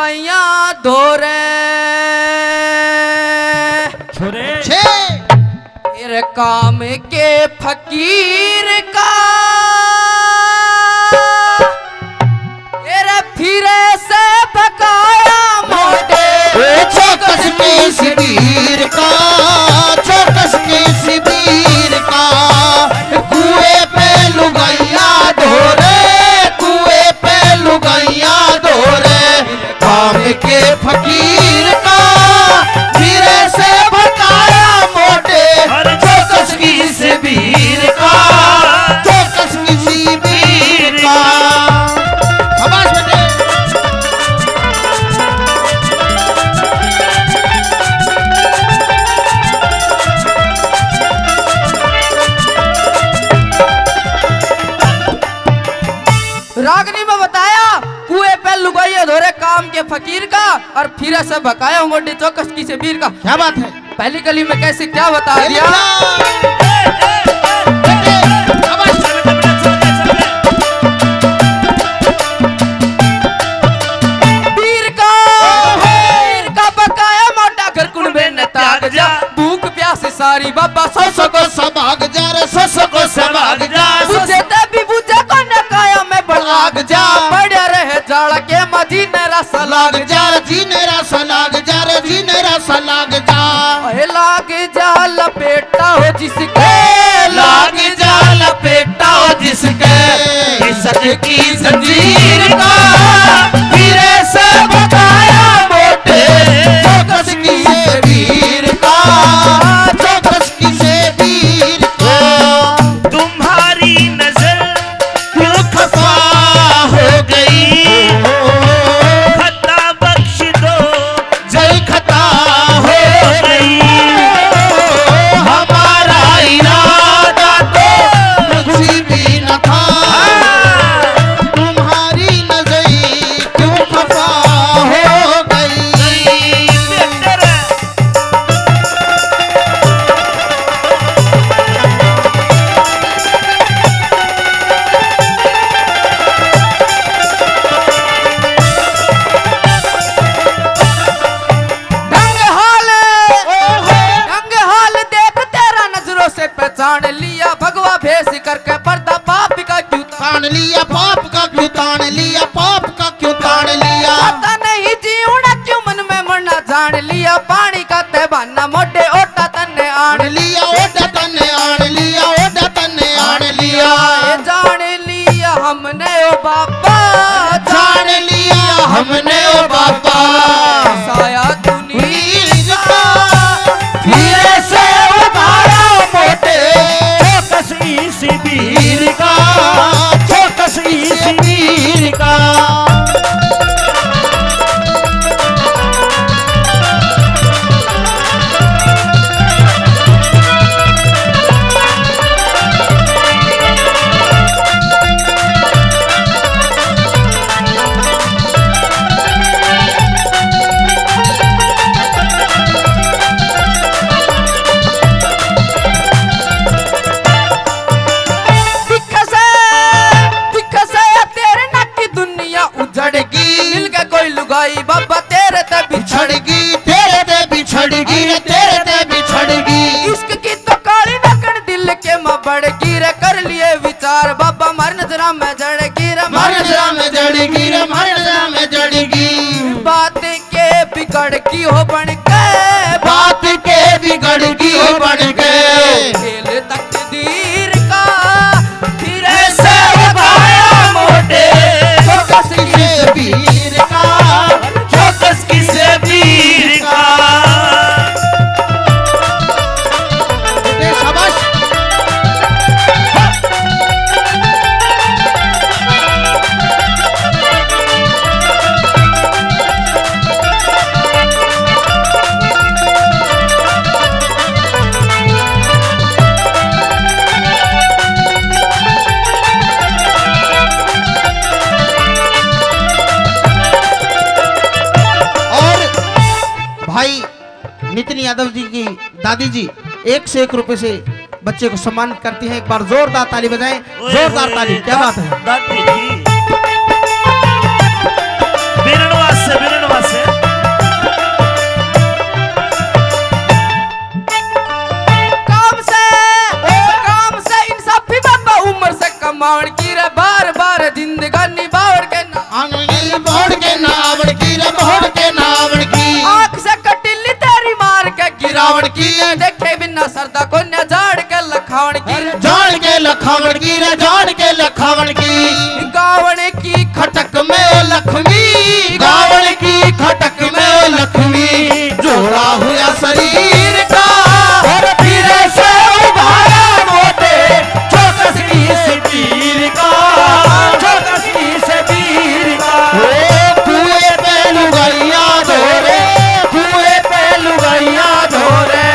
लुगाइया धोरे छोरे तेरे काम के फकीर का तेरे फिरे से भकाया मोटे चौकस के शिविर का, चौकस के शिविर का, कुएं पे लुगाइया धोरे, कुएं पे लुगाइया धोरे, काम के फकीर का फिरे से भकाया मोटे चौकस की शिविर का, चौकस की शिविर का। शाबाश बेटे। रागनी में बताया कुएं पे लुगाइया धोरे काम के फकीर का और फिर से भकाया मोटे चौकस की शिविर का। क्या बात है? पहली कली में कैसे क्या बता दिया। वीर का बकाया मोटा घर कुंबे न ताग जा, भूख प्यास सारी बाबा सौ को सभाग जा रे, सो को सभाग जा, बुझे तभी बुझे को न काया में बलाग जा, बढ़िया रहे जाड़ा के मजी नेरा सलाग लाग जा रे जी नेरा सलाग जा रे, जी नेरा सलाग जा, लाग जा लपेटा हो जिसके, लाग जा लपेटा हो जिसके इश्क की जंजीर का फिरे से भगाया मोटे चौकस की शिविर का, चौकस की शिविर का। तुम्हारी नजर क्यों खफा हो गई, खता बख्श दो जल खता हो गई, हमारा इरादा तो कुछ भी न था, तुम्हारी नजर क्यों खफा हो गई। ढंग हाल देख तेरा नजरों से पहचान लिया, भगवा भेष करके पर्दा पाप का क्यों तान लिया पाप का क्यों, तान लिया पाप का क्यों तान लिया, पता नहीं जीवना क्यों मन में मरना जान लिया, पानी का तहबाना मोटे ओटा तन्ने आन आन लिया ओडा तने आन लिया, ओडा तने आन लिया, ये जान लिया हमने ओ बाबा, जान लिया हमने ओ बाबा, साया दुनिया का फिरे से उतारा मोटे चौकस की शिविर वीर का, चौकस की शिविर का। दिख से तेरे नक की दुनिया उजड़गी, मिल के कोई लुगाई बाबा तेरे ते बिछड़गी तेरे ते बिछड़गी रे, तेरे ते बिछड़गी, इश्क की तो काली नकड़ दिल के में बढ़गी रे, कर लिए विचार बाबा मर नजरा में जड़गी रे, मर नजरा में जड़गी रे, मर नजरा में जड़गी, बात के बिगड़ की हो बन के, बात के बिगड़गी हो बन के, खेल तकदीर का फिर ऐसे उठाया मोटे चौकस की शिविर का, चौकस की शिविर का। बेटे शाबाश। भाई नितिन यादव जी की दादी जी 1 से 1 रुपए से बच्चे को सम्मानित करती हैं। एक बार जोरदार ताली बजाएं, जोरदार ताली। क्या बात है दादी जी बीरणवास से जोड़े जोड़ के लखावण की गावण की खटक में लक्ष्मी गावण की खटक में लक्ष्मी जोड़ा हुआ शरीर का और फिरे से उभारा मोटे चौकस इस वीर का चौकस इस वीर का कुएं पे लुगाइया धोरे कुएं पे लुगाइया धोरे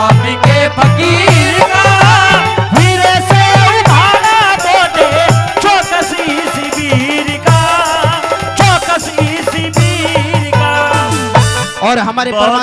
आप के फकीर का फिरे से उभारा मोटे चौकस इस वीर का चौकस इस वीर का। और हमारे